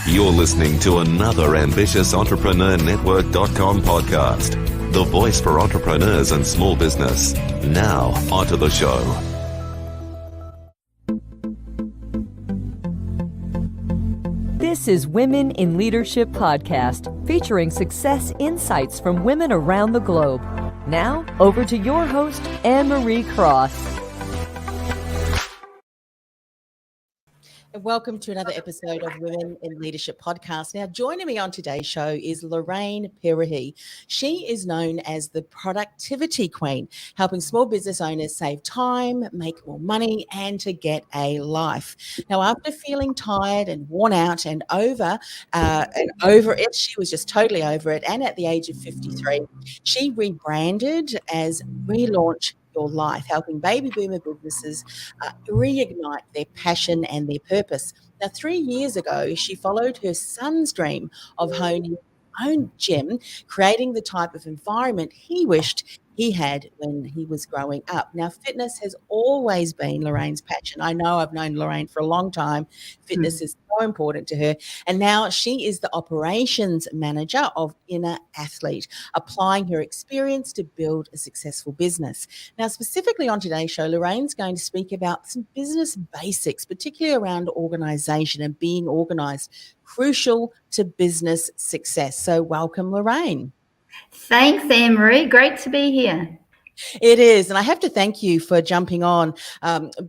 You're listening to another ambitious Entrepreneur Network.com podcast, the voice for entrepreneurs and small business. Now, onto the show. This is Women in Leadership Podcast, featuring success insights from women around the globe. Now, over to your host, Anne-Marie Cross. Welcome to another episode of Women in Leadership Podcast. Now, joining me on today's show is Lorraine Pirihi. She is known as the Productivity Queen, helping small business owners save time, make more money, and to get a life. Now, after feeling tired and worn out and over it, she was just totally over it. And at the age of 53, she rebranded as Relaunch Your Life, helping baby boomer businesses reignite their passion and their purpose. Now, 3 years ago, she followed her son's dream of honing his own gym, creating the type of environment he wished he had when he was growing up. Now, fitness has always been Lorraine's passion. I know, I've known Lorraine for a long time. Fitness is so important to her. And now she is the operations manager of Inner Athlete, applying her experience to build a successful business. Now, specifically on today's show, Lorraine's going to speak about some business basics, particularly around organization and being organized, crucial to business success. So welcome, Lorraine. Thanks, Anne-Marie. Great to be here. It is. And I have to thank you for jumping on.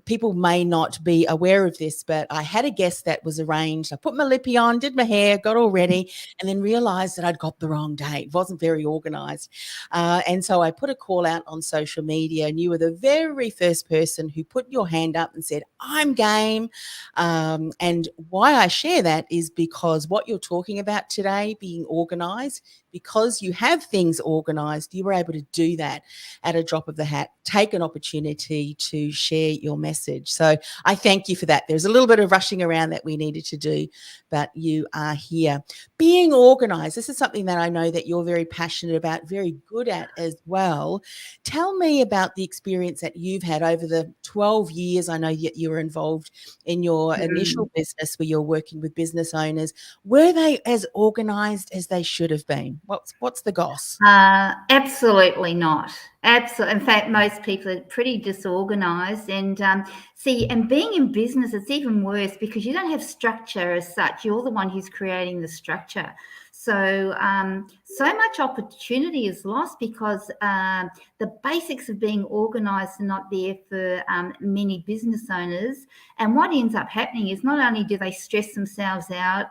People may not be aware of this, but I had a guest that was arranged. I put my lippy on, did my hair, got all ready, and then realized that I'd got the wrong date. It wasn't very organized. And so I put a call out on social media, and you were the very first person who put your hand up and said, I'm game. And why I share that is because what you're talking about today, being organized, because you have things organized, you were able to do that at a drop of the hat, take an opportunity to share your message. So I thank you for that. There's a little bit of rushing around that we needed to do, but you are here. Being organized, this is something that I know that you're very passionate about, very good at as well. Tell me about the experience that you've had over the 12 years. I know you were involved in your initial business where you're working with business owners. Were they as organized as they should have been? What's the goss? Absolutely not. Absolutely. In fact, most people are pretty disorganized. And and being in business, it's even worse because you don't have structure as such. You're the one who's creating the structure. So much opportunity is lost because the basics of being organized are not there for many business owners. And what ends up happening is not only do they stress themselves out,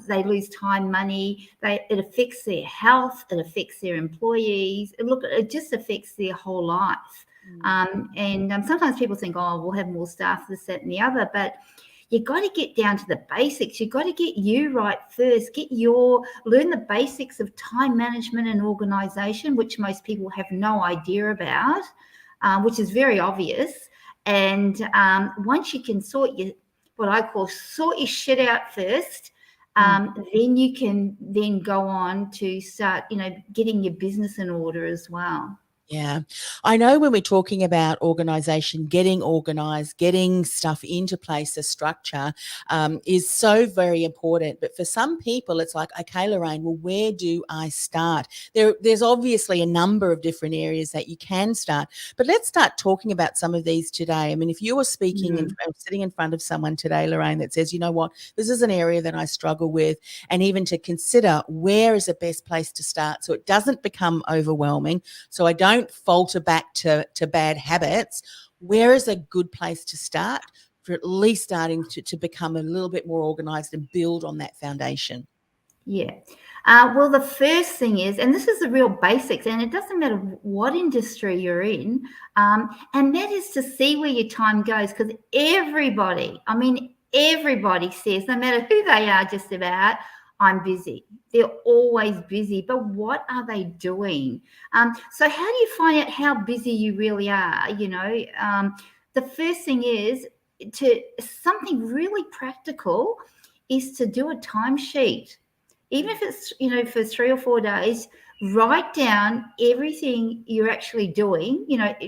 they lose time, money. It affects their health. It affects their employees. It just affects their whole life. Sometimes people think, oh, we'll have more staff, this, that, and the other. But you got to get down to the basics. You got to get you right first. Learn the basics of time management and organisation, which most people have no idea about, which is very obvious. And once you can sort your shit out first. Then you can then go on to start, getting your business in order as well. Yeah. I know when we're talking about organization, getting organized, getting stuff into place, a structure is so very important. But for some people, it's like, okay, Lorraine, well, where do I start? There's obviously a number of different areas that you can start. But let's start talking about some of these today. I mean, if you were speaking and sitting in front of someone today, Lorraine, that says, you know what, this is an area that I struggle with, and even to consider where is the best place to start so it doesn't become overwhelming, so I don't falter back to bad habits, where is a good place to start for at least starting to become a little bit more organized and build on that foundation? Yeah. Well, the first thing is, and this is the real basics, and it doesn't matter what industry you're in, and that is to see where your time goes, because everybody says, no matter who they are, just about, I'm busy. They're always busy, but what are they doing? So how do you find out how busy you really are? The first thing is something really practical is to do a timesheet. Even if it's, for 3 or 4 days, write down everything you're actually doing,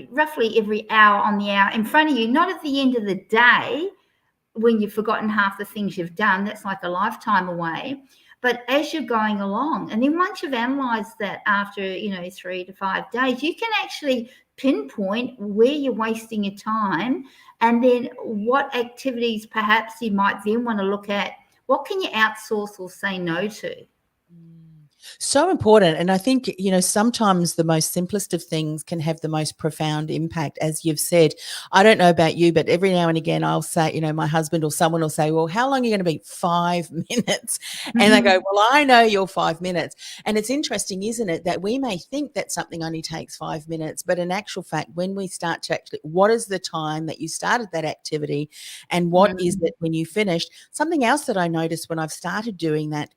roughly every hour on the hour in front of you, not at the end of the day, when you've forgotten half the things you've done, that's like a lifetime away. But as you're going along, and then once you've analysed that after, 3 to 5 days, you can actually pinpoint where you're wasting your time, and then what activities perhaps you might then want to look at. What can you outsource or say no to? So important. And I think, sometimes the most simplest of things can have the most profound impact, as you've said. I don't know about you, but every now and again I'll say, my husband or someone will say, well, how long are you going to be? 5 minutes. And I go, well, I know you're 5 minutes. And it's interesting, isn't it, that we may think that something only takes 5 minutes, but in actual fact, when we start to actually, what is the time that you started that activity and what is it when you finished? Something else that I noticed when I've started doing that,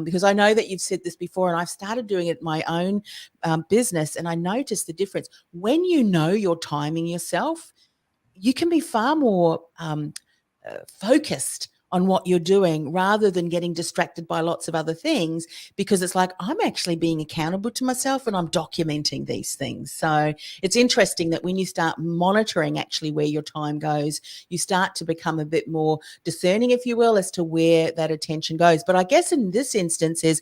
because I know that you've said this before, and I've started doing it in my own business, and I noticed the difference. When you know you're timing yourself, you can be far more focused on what you're doing rather than getting distracted by lots of other things, because it's like I'm actually being accountable to myself and I'm documenting these things. So it's interesting that when you start monitoring actually where your time goes, you start to become a bit more discerning, if you will, as to where that attention goes. But I guess in this instance is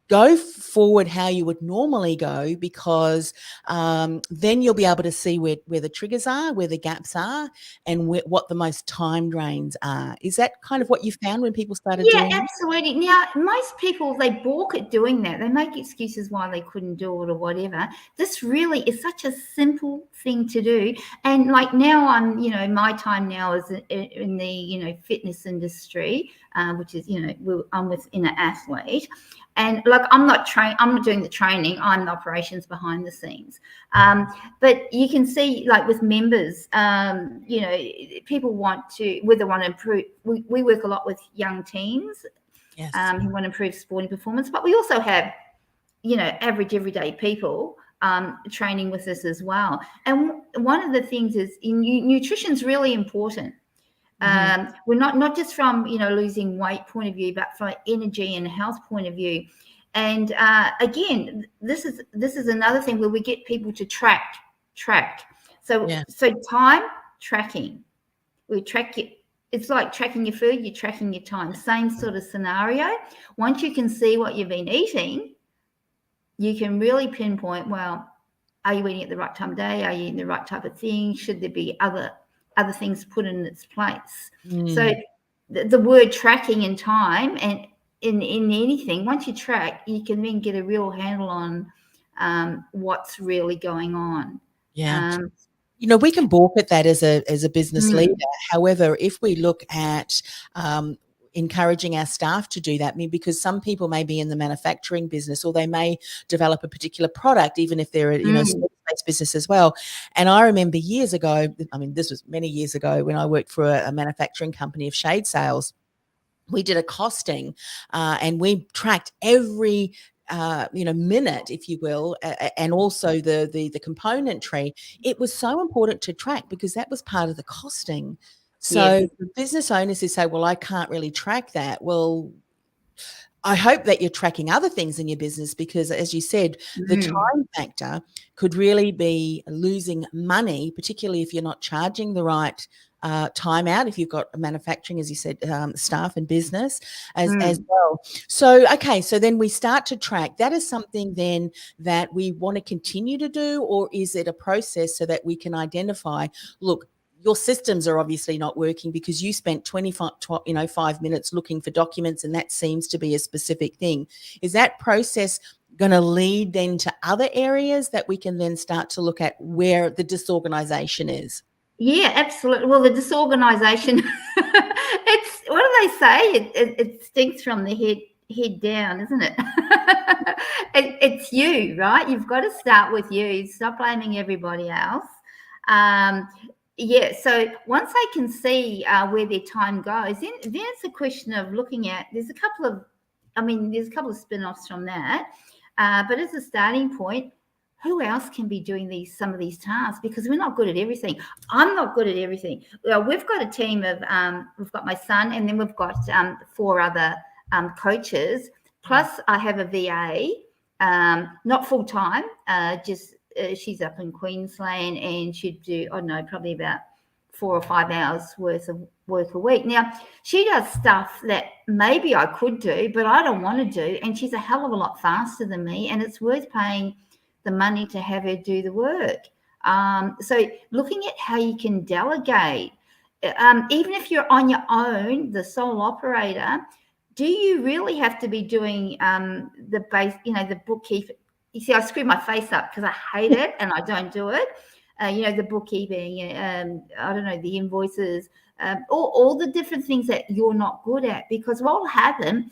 go forward how you would normally go, because then you'll be able to see where the triggers are, where the gaps are, and what the most time drains are. Is that kind of what you found when people started Yeah, doing that? absolutely. Now, most people, they balk at doing that. They make excuses why they couldn't do it or whatever. This really is such a simple thing to do. And like now I'm, my time now is in the, fitness industry, which is, I'm within an athlete. And like, I'm not doing the training. I'm the operations behind the scenes. But you can see, like with members, people want to, whether they want to improve. We work a lot with young teens, Yes. who want to improve sporting performance. But we also have, average everyday people training with us as well. And one of the things is nutrition is really important. We're not just from losing weight point of view, but from an energy and health point of view. And again, this is another thing where we get people to track. So time tracking, we track it. It's like tracking your food, you're tracking your time. Same sort of scenario. Once you can see what you've been eating, you can really pinpoint, well, are you eating at the right time of day? Are you eating the right type of thing? Should there be other things put in its place? So the word tracking in time, and in anything, once you track, you can then get a real handle on what's really going on. Yeah. We can balk at that as a business leader. However, if we look at encouraging our staff to do that, I mean, because some people may be in the manufacturing business, or they may develop a particular product, even if they're a service-based business as well. And I remember years ago, I mean, this was many years ago, when I worked for a manufacturing company of shade sales, we did a costing and we tracked every minute, if you will, and also the componentry. It was so important to track because that was part of the costing. So the business owners who say, well, I can't really track that. Well, I hope that you're tracking other things in your business, because, as you said, the time factor could really be losing money, particularly if you're not charging the right time out, if you've got manufacturing, as you said, staff and business as well. So, okay, so then we start to track. That is something then that we want to continue to do, or is it a process so that we can identify, look, your systems are obviously not working because you spent 5 minutes looking for documents, and that seems to be a specific thing. Is that process going to lead then to other areas that we can then start to look at where the disorganization is? Yeah, absolutely. Well, the disorganization, it's, what do they say? It stinks from the head down, isn't it? It's you, right? You've got to start with you. Stop blaming everybody else. So once they can see where their time goes, then it's a question of looking at, there's a couple of spin-offs from that. But as a starting point, who else can be doing some of these tasks? Because we're not good at everything. I'm not good at everything. Well, we've got a team of, we've got my son, and then we've got 4 other coaches. Plus I have a VA, not full-time, just she's up in Queensland, and she'd do, I don't know, probably about 4 or 5 hours worth of work a week. Now, she does stuff that maybe I could do, but I don't want to do. And she's a hell of a lot faster than me, and it's worth paying the money to have her do the work. So looking at how you can delegate, even if you're on your own, the sole operator, do you really have to be doing the base, the bookkeeping? You see, I screw my face up because I hate it and I don't do it. The bookkeeping, I don't know, the invoices, all the different things that you're not good at, because what will happen,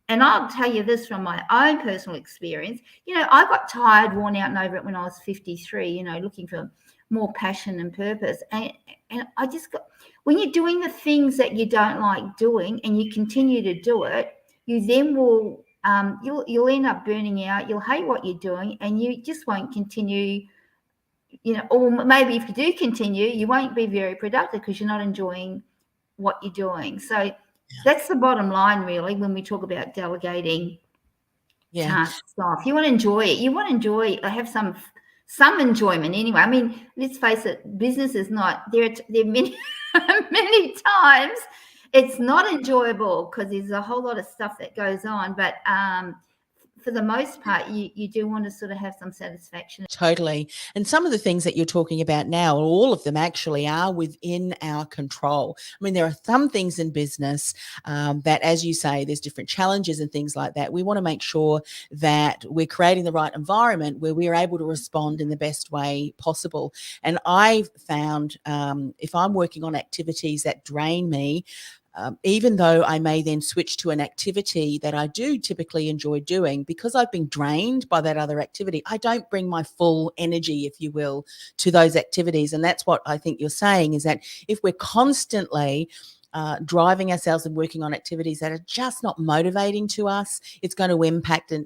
and I'll tell you this from my own personal experience, I got tired, worn out and over it when I was 53, looking for more passion and purpose. And I just got, when you're doing the things that you don't like doing and you continue to do it, you then will, you'll end up burning out. You'll hate what you're doing and you just won't continue, or maybe if you do continue, you won't be very productive because you're not enjoying what you're doing. So that's the bottom line, really, when we talk about delegating tasks off. You want to enjoy it. You want to enjoy, have some enjoyment anyway. I mean, let's face it, business is not, there are many, many times it's not enjoyable because there's a whole lot of stuff that goes on. But for the most part, you do want to sort of have some satisfaction. Totally. And some of the things that you're talking about now, all of them actually are within our control. I mean, there are some things in business that, as you say, there's different challenges and things like that. We want to make sure that we're creating the right environment where we're able to respond in the best way possible. And I've found if I'm working on activities that drain me, even though I may then switch to an activity that I do typically enjoy doing, because I've been drained by that other activity, I don't bring my full energy, if you will, to those activities. And that's what I think you're saying, is that if we're constantly driving ourselves and working on activities that are just not motivating to us, it's going to impact and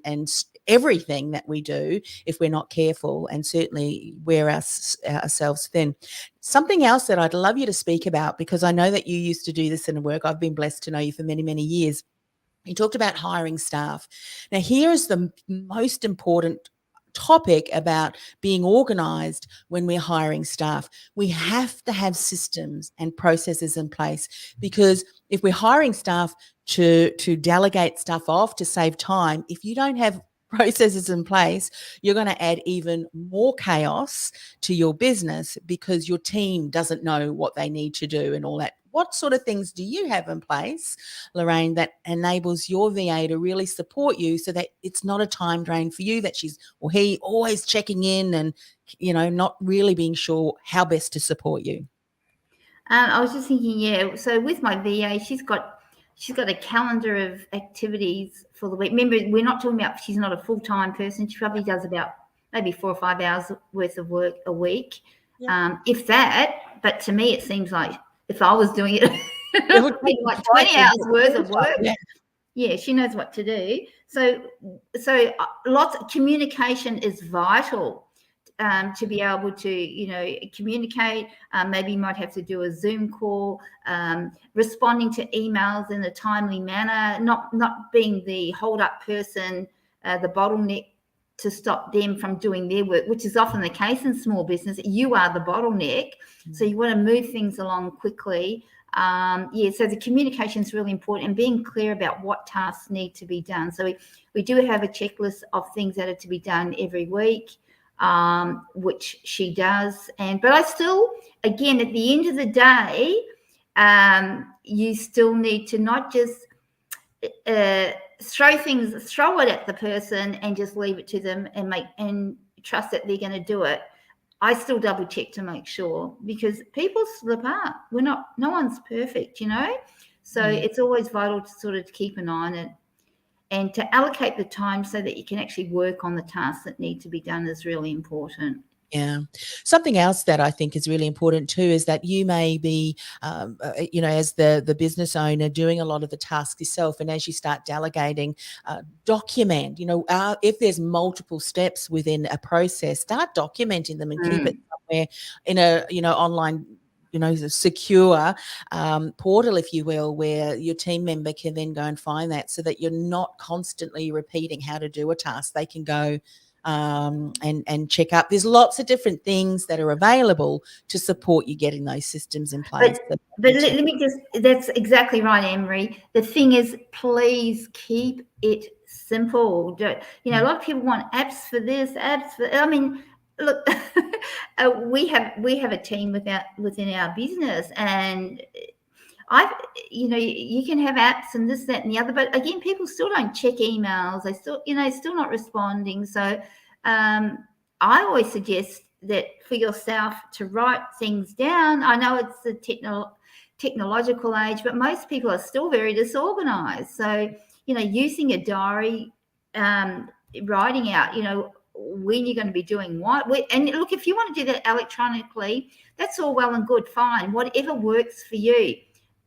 everything that we do if we're not careful, and certainly wear ourselves thin. Something else that I'd love you to speak about, because I know that you used to do this in work. I've been blessed to know you for many, many years. You talked about hiring staff. Now, here is the most important topic about being organized when we're hiring staff. We have to have systems and processes in place, because if we're hiring staff to delegate stuff off to save time, if you don't have processes in place, you're going to add even more chaos to your business because your team doesn't know what they need to do and all that. What sort of things do you have in place, Lorraine, that enables your VA to really support you so that it's not a time drain for you, that she's or he always checking in and, not really being sure how best to support you? I was just thinking, so with my VA, she's got a calendar of activities for the week. Remember, we're not talking about, she's not a full-time person. She probably does about maybe 4 or 5 hours worth of work a week, if that. But to me, it seems like if I was doing it, it would be like 20 hours worth of work. Yeah, she knows what to do. So lots of communication is vital. To be able to, communicate. Maybe you might have to do a Zoom call, responding to emails in a timely manner, not being the hold-up person, the bottleneck to stop them from doing their work, which is often the case in small business. You are the bottleneck, so you want to move things along quickly. So the communication is really important, and being clear about what tasks need to be done. So we do have a checklist of things that are to be done every week. Which she does. But I still, again, at the end of the day, you still need to not just throw it at the person and just leave it to them and trust that they're going to do it. I still double check to make sure, because people slip up. No one's perfect, So it's always vital to sort of keep an eye on it. And to allocate the time so that you can actually work on the tasks that need to be done is really important. Yeah. Something else that I think is really important too is that you may be, as the business owner, doing a lot of the tasks yourself. And as you start delegating, document, if there's multiple steps within a process, start documenting them and keep it somewhere in a, online secure portal, if you will, where your team member can then go and find that, so that you're not constantly repeating how to do a task. They can go, and check up. There's lots of different things that are available to support you getting those systems in place. But let me just, that's exactly right, Emery. The thing is, please keep it simple. You know, a lot of people want apps for this, apps for, I mean, look, we have a team within our business, and you can have apps and this, that, and the other, but again, people still don't check emails. They still not responding. So I always suggest that for yourself to write things down. I know it's the technological age, but most people are still very disorganized. So, using a diary, writing out, when you're going to be doing what. And look, if you want to do that electronically, that's all well and good, fine. Whatever works for you,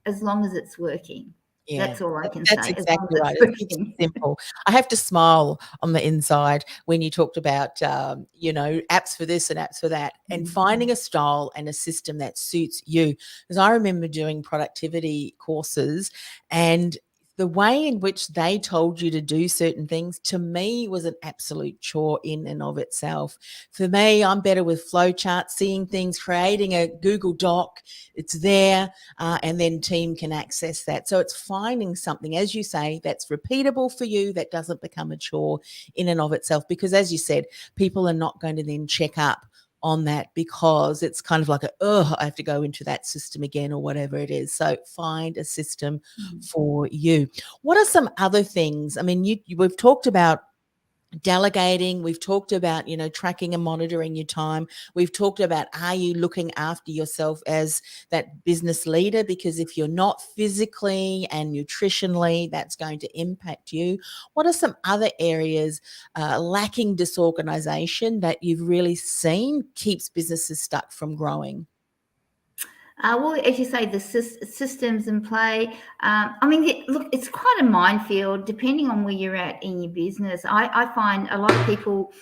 as long as it's working. Yeah, that's all I can say. That's exactly right. It's simple. I have to smile on the inside when you talked about, apps for this and apps for that, and finding a style and a system that suits you. Because I remember doing productivity courses, and the way in which they told you to do certain things, to me, was an absolute chore in and of itself. For me, I'm better with flowcharts, seeing things, creating a Google Doc. It's there, and then team can access that. So it's finding something, as you say, that's repeatable for you, that doesn't become a chore in and of itself. Because as you said, people are not going to then check up on that, because it's kind of like I have to go into that system again, or whatever it is. So find a system for you. What are some other things? I mean, we've talked about delegating. We've talked about, tracking and monitoring your time. We've talked about, are you looking after yourself as that business leader? Because if you're not physically and nutritionally, that's going to impact you. What are some other areas lacking disorganization that you've really seen keeps businesses stuck from growing? Well, as you say, the systems in play. Look, it's quite a minefield depending on where you're at in your business. I find a lot of people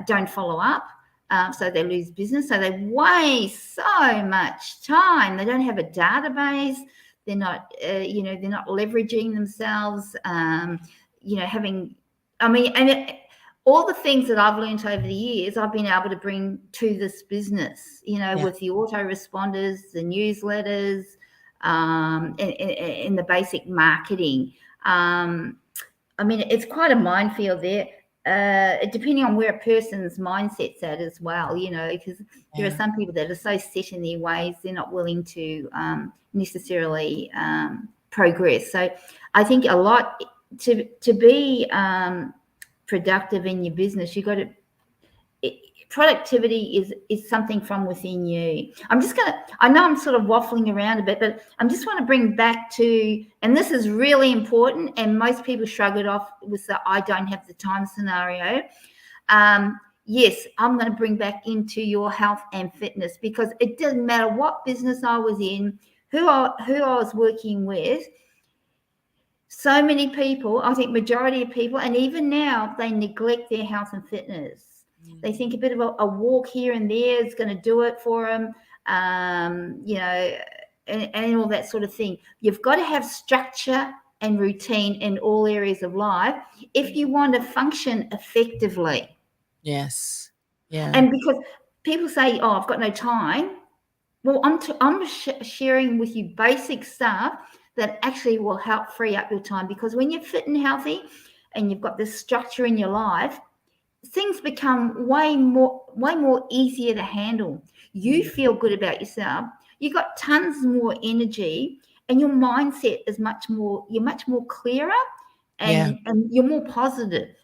don't follow up, so they lose business. So they waste so much time. They don't have a database. They're not, they're not leveraging themselves. All the things that I've learned over the years, I've been able to bring to this business, with the autoresponders, the newsletters, and the basic marketing. It's quite a minefield there, depending on where a person's mindset's at as well, because there are some people that are so set in their ways, they're not willing to necessarily progress. So I think a lot to be productive in your business, productivity is something from within you. I know I'm sort of waffling around a bit, but I just want to bring back to, and this is really important, and most people shrug it off with the I don't have the time scenario. Yes, I'm going to bring back into your health and fitness, because it doesn't matter what business I was in, who I was working with. So many people, I think majority of people, and even now, they neglect their health and fitness. They think a bit of a walk here and there is going to do it for them, and all that sort of thing. You've got to have structure and routine in all areas of life if you want to function effectively. Yes. Yeah. And because people say, "Oh, I've got no time." Well, I'm sharing with you basic stuff that actually will help free up your time, because when you're fit and healthy and you've got this structure in your life, things become way more easier to handle. You feel good about yourself. You've got tons more energy, and your mindset is you're much more clearer, and you're more positive.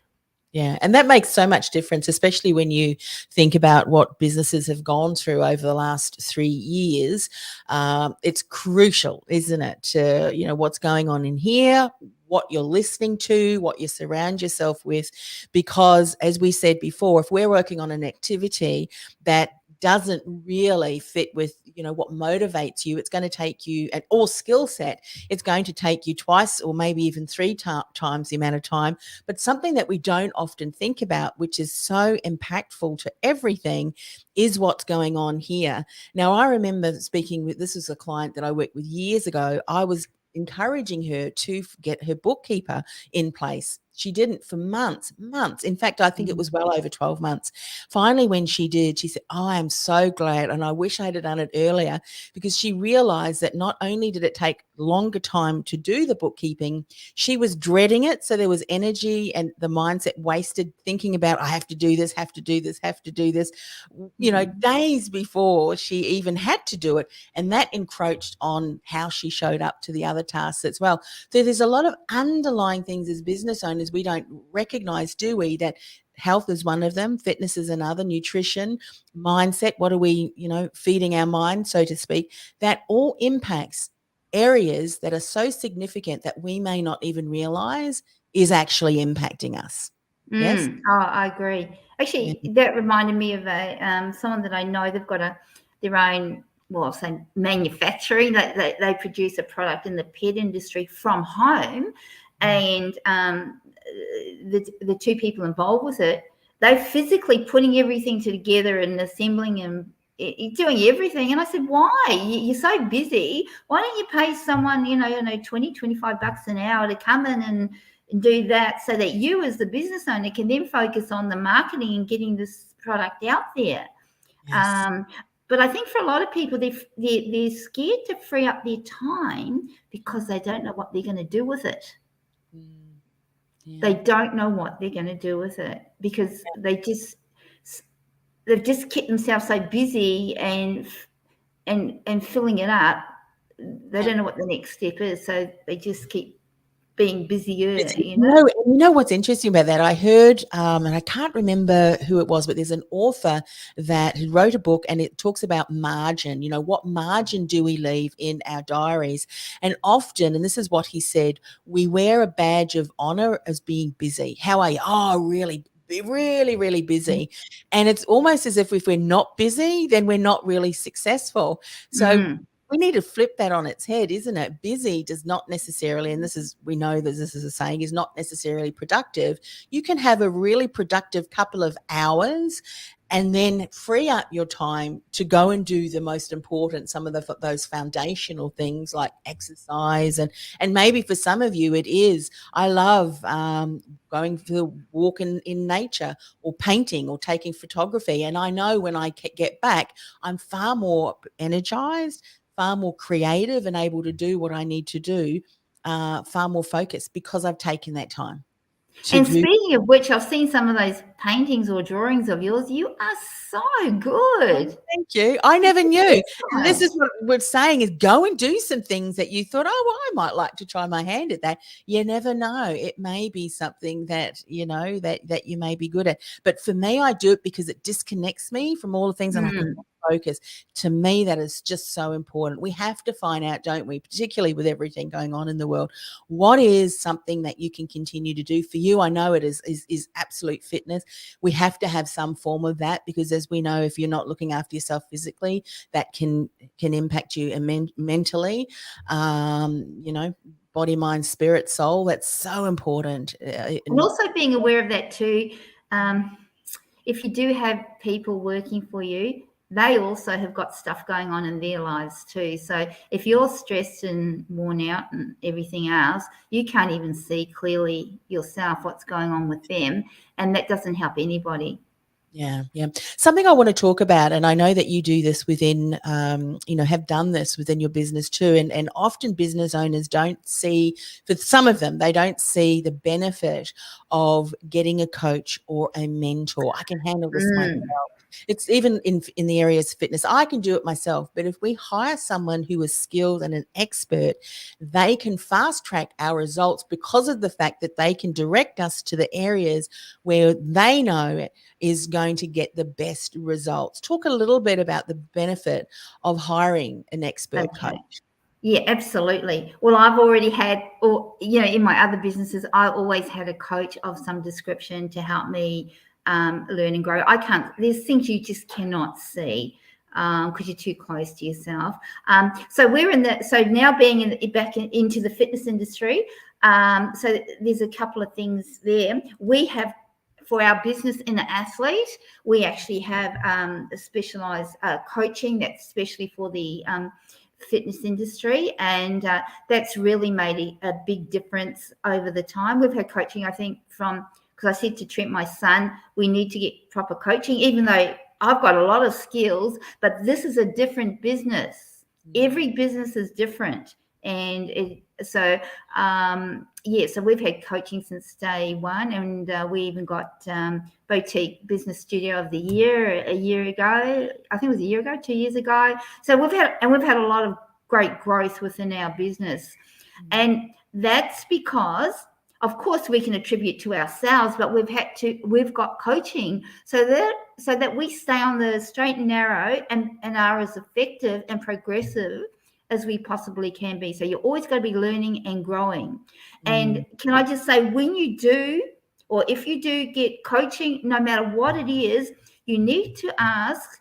Yeah, and that makes so much difference, especially when you think about what businesses have gone through over the last 3 years. It's crucial, isn't it? What's going on in here, what you're listening to, what you surround yourself with, because as we said before, if we're working on an activity that doesn't really fit with what motivates you, it's going to take you or skill set, it's going to take you twice or maybe even three times the amount of time. But something that we don't often think about, which is so impactful to everything, is what's going on here. Now, I remember this was a client that I worked with years ago. I was encouraging her to get her bookkeeper in place. She didn't for months. In fact, I think it was well over 12 months. Finally, when she did, she said, oh, I am so glad. And I wish I had done it earlier, because she realized that not only did it take longer time to do the bookkeeping, she was dreading it. So there was energy and the mindset wasted thinking about, I have to do this, have to do this, have to do this, days before she even had to do it. And that encroached on how she showed up to the other tasks as well. So there's a lot of underlying things as business owners we don't recognize, do we? That health is one of them, fitness is another, nutrition, mindset, what are we, feeding our mind, so to speak, that all impacts areas that are so significant that we may not even realize is actually impacting us. Yes? Oh, I agree. Actually, that reminded me of someone that I know. They've got their own, well, I'll say manufacturing. They produce a product in the pet industry from home, and the two people involved with it, they're physically putting everything together and assembling and doing everything. And I said, why? You're so busy. Why don't you pay someone, 20, 25 bucks an hour to come in and do that, so that you as the business owner can then focus on the marketing and getting this product out there. Yes. But I think for a lot of people, they're scared to free up their time because they don't know what they're going to do with it. Yeah. They don't know what they're going to do with it because they've just kept themselves so busy and filling it up. They don't know what the next step is, so they just keep being busier. You know what's interesting about that? I heard, and I can't remember who it was, but there's an author that wrote a book, and it talks about margin. What margin do we leave in our diaries? And often, and this is what he said, we wear a badge of honor as being busy. How are you? Oh, really busy. And it's almost as if we're not busy, then we're not really successful. So we need to flip that on its head, isn't it? Busy does not necessarily, and we know that this is a saying, is not necessarily productive. You can have a really productive couple of hours and then free up your time to go and do the most important, some of those foundational things like exercise. And maybe for some of you, it is, I love going for a walk in nature, or painting, or taking photography. And I know when I get back, I'm far more energized, far more creative, and able to do what I need to do, far more focused, because I've taken that time. And speaking of which, I've seen some of those paintings or drawings of yours. You are so good. Thank you. I never knew. And this is what we're saying, is go and do some things that you thought, oh, well, I might like to try my hand at that. You never know. It may be something that, that you may be good at. But for me, I do it because it disconnects me from all the things and I can focus. To me, that is just so important. We have to find out, don't we, particularly with everything going on in the world, what is something that you can continue to do. For you, I know it is absolute fitness. We have to have some form of that, because as we know, if you're not looking after yourself physically, that can impact you mentally, body, mind, spirit, soul. That's so important. And also being aware of that too. If you do have people working for you, they also have got stuff going on in their lives too. So if you're stressed and worn out and everything else, you can't even see clearly yourself what's going on with them, and that doesn't help anybody. Yeah. Something I want to talk about, and I know that you do this within, have done this within your business too, and often business owners don't see, for some of them, they don't see the benefit of getting a coach or a mentor. I can handle this myself. It's even in the areas of fitness. I can do it myself, but if we hire someone who is skilled and an expert, they can fast track our results because of the fact that they can direct us to the areas where they know is going to get the best results. Talk a little bit about the benefit of hiring an expert coach. Yeah, absolutely. Well, I've already had, in my other businesses, I always had a coach of some description to help me learn and grow. There's things you just cannot see because you're too close to yourself. So now being back into the fitness industry, so there's a couple of things there. We have, for our business in an athlete, we actually have a specialized coaching that's especially for the fitness industry, and that's really made a big difference over the time. We've had coaching, I think, because I said to Trent, my son, we need to get proper coaching, even though I've got a lot of skills, but this is a different business. Every business is different. And so we've had coaching since day one, and we even got Boutique Business Studio of the Year a year ago. I think it was a year ago, 2 years ago. So we've had a lot of great growth within our business, and that's because, of course, we can attribute to ourselves, but we've got coaching so that we stay on the straight and narrow and are as effective and progressive as we possibly can be. So you're always going to be learning and growing. And can I just say, when you do, or if you do get coaching, no matter what it is, you need to ask,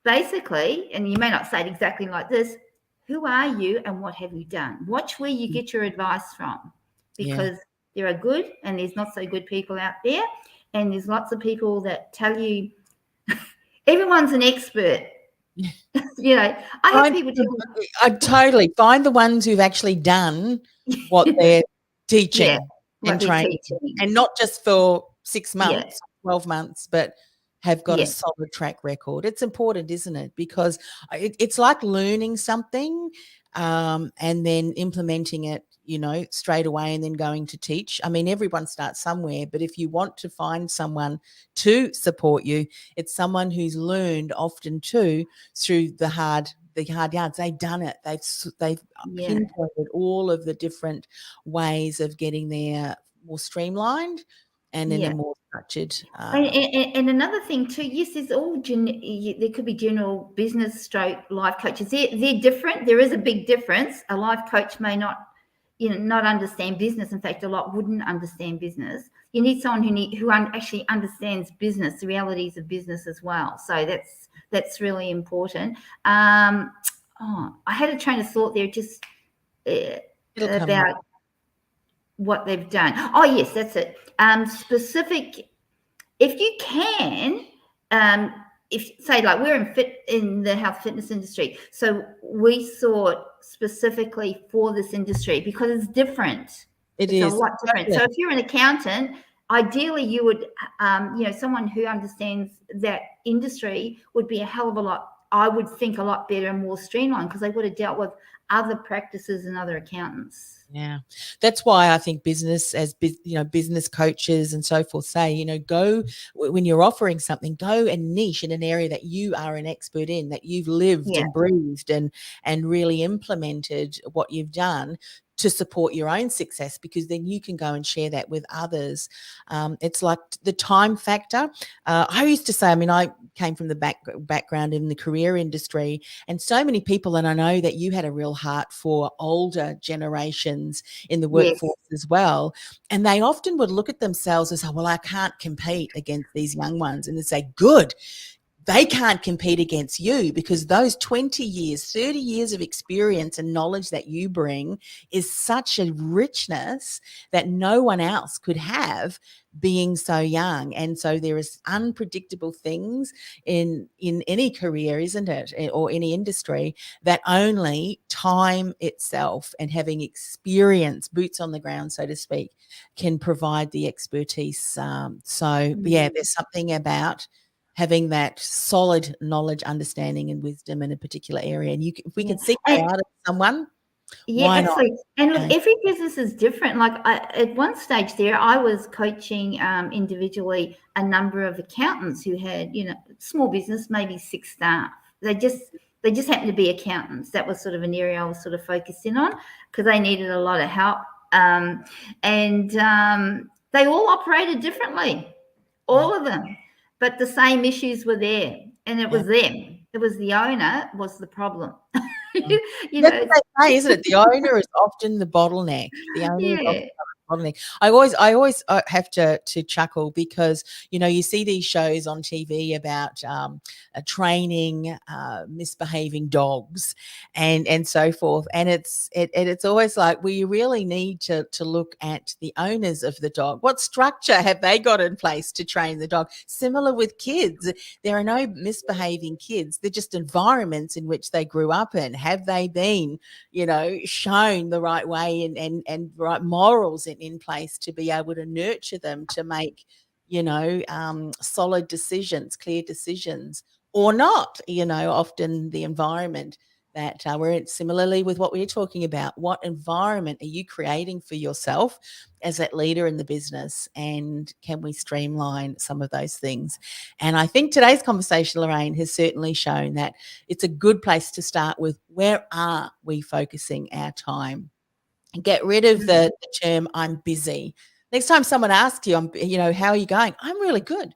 basically, and you may not say it exactly like this, who are you and what have you done? Watch where you get your advice from, because there are good and there's not so good people out there. And there's lots of people that tell you everyone's an expert. I have people tell me. I totally find the ones who've actually done what they're teaching and training, and not just for 6 months, 12 months, but have got a solid track record. It's important, isn't it? Because it's like learning something and then implementing it, straight away, and then going to teach. I mean, everyone starts somewhere, but if you want to find someone to support you, it's someone who's learned often too through the hard yards. They've done it. They've pinpointed all of the different ways of getting there more streamlined and in a more structured. And another thing too, yes, there's there could be general business stroke life coaches. They're different. There is a big difference. A life coach may not understand business. In fact, a lot wouldn't understand business. You need someone who actually understands business, the realities of business as well. So that's really important. I had a train of thought there just about what they've done. Oh yes, that's it. Specific, if you can, if say like we're in the health fitness industry, so we thought specifically for this industry because it's different. It's a lot different. So if you're an accountant, ideally you would, someone who understands that industry would be a hell of a lot, I would think, a lot better and more streamlined, because they would have dealt with other practices and other accountants. Yeah, that's why I think business coaches and so forth say, go when you're offering something, go and niche in an area that you are an expert in, that you've lived and breathed and really implemented what you've done to support your own success, because then you can go and share that with others. It's like the time factor. I used to say, I came from the background in the career industry, and so many people, and I know that you had a real heart for older generations in the workforce as well, and they often would look at themselves as, well, I can't compete against these young ones, and they say, good. They can't compete against you, because those 20 years, 30 years of experience and knowledge that you bring is such a richness that no one else could have, being so young. And so there is unpredictable things in any career, isn't it, or any industry, that only time itself and having experience, boots on the ground, so to speak, can provide the expertise. There's something about having that solid knowledge, understanding, and wisdom in a particular area. And if we can seek that out of someone, why absolutely. not? And look, every business is different. Like at one stage there, I was coaching individually a number of accountants who had, small business, maybe 6 staff. They just happened to be accountants. That was sort of an area I was sort of focused in on, because they needed a lot of help. They all operated differently, all of them. But the same issues were there, and it was them. It was the owner was the problem. That's what they say, isn't it? The owner is often the bottleneck. The owner is often the modeling. I always have to chuckle because, you see these shows on TV about training misbehaving dogs and so forth. And it's always like, well, you really need to look at the owners of the dog. What structure have they got in place to train the dog? Similar with kids. There are no misbehaving kids. They're just environments in which they grew up in. Have they been, shown the right way and right morals in place to be able to nurture them to make, solid decisions, clear decisions, or not? Often the environment that we're in. Similarly with what we're talking about, what environment are you creating for yourself as that leader in the business, and can we streamline some of those things? And I think today's conversation, Lorraine, has certainly shown that it's a good place to start with, where are we focusing our time? And get rid of the term "I'm busy." Next time someone asks you, how are you going? I'm really good.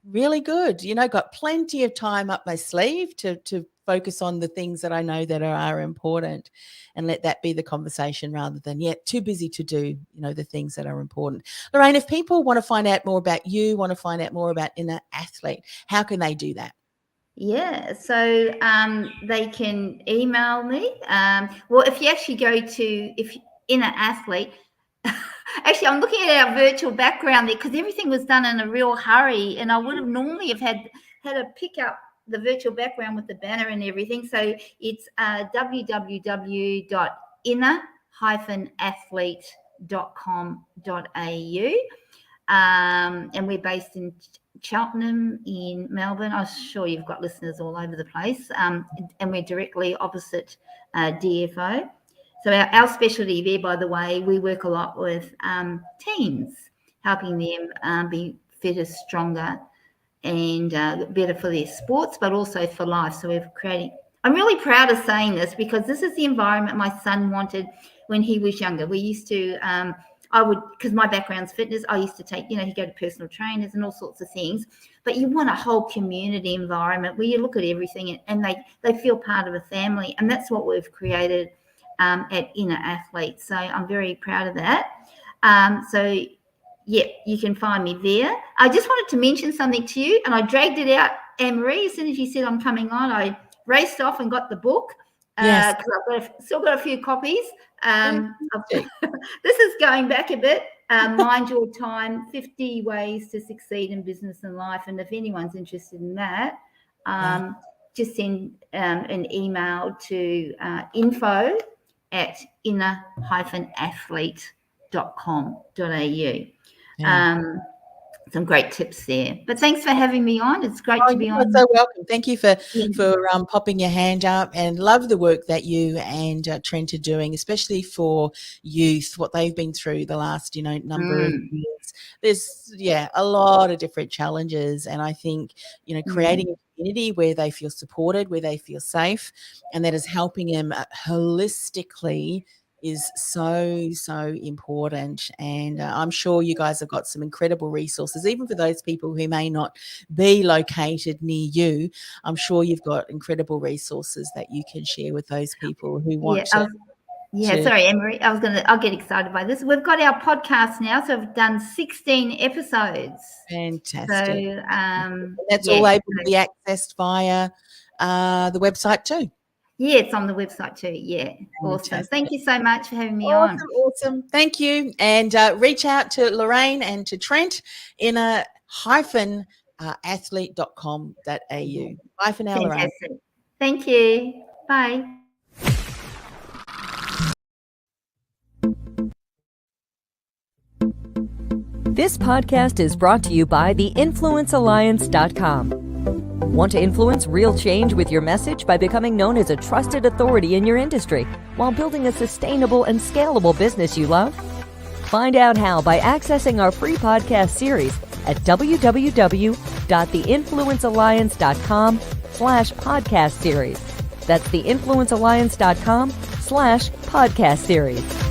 Really good. Got plenty of time up my sleeve to focus on the things that I know that are important, and let that be the conversation rather than, too busy to do, the things that are important. Lorraine, if people want to find out more about you, want to find out more about Inner Athlete, how can they do that? Yeah, so they can email me. Well, if you actually go to Inner Athlete, actually, I'm looking at our virtual background there because everything was done in a real hurry, and I would have normally have had to pick up the virtual background with the banner and everything. So it's www.inner-athlete.com.au, and we're based in Cheltenham in Melbourne. I'm sure you've got listeners all over the place, and we're directly opposite DFO. So our specialty there, by the way, we work a lot with teens, helping them be fitter, stronger, and better for their sports, but also for life. So we're creating. I'm really proud of saying this because this is the environment my son wanted when he was younger. We used to, because my background's fitness, I used to take, he'd go to personal trainers and all sorts of things. But you want a whole community environment where you look at everything and they feel part of a family. And that's what we've created at Inner Athlete. So I'm very proud of that. You can find me there. I just wanted to mention something to you, and I dragged it out, Anne-Marie. As soon as you said I'm coming on, I raced off and got the book. Yes. I've still got a few copies. This is going back a bit. Mind Your Time, 50 Ways to Succeed in Business and Life. And if anyone's interested in that, just send an email to info@inner-athlete.com.au. Some great tips there. But thanks for having me on. It's great to be on. You're so welcome. Thank you for popping your hand up, and love the work that you and Trent are doing, especially for youth, what they've been through the last, number of years. There's, a lot of different challenges, and I think, creating a community where they feel supported, where they feel safe, and that is helping them holistically is so, so important. And I'm sure you guys have got some incredible resources, even for those people who may not be located near you. I'm sure you've got incredible resources that you can share with those people who want to. Sorry, Emery. I'll get excited by this. We've got our podcast now, so we've done 16 episodes. Fantastic. So that's all able to be accessed via the website too. Yeah, it's on the website too. Yeah, awesome. Thank you so much for having me on. Awesome. Thank you. And reach out to Lorraine and to Trent in athlete.com.au. Bye for now, Lorraine. Thank you. Bye. This podcast is brought to you by theinfluencealliance.com. Want to influence real change with your message by becoming known as a trusted authority in your industry while building a sustainable and scalable business you love? Find out how by accessing our free podcast series at www.theinfluencealliance.com/podcast series. That's theinfluencealliance.com/podcast series.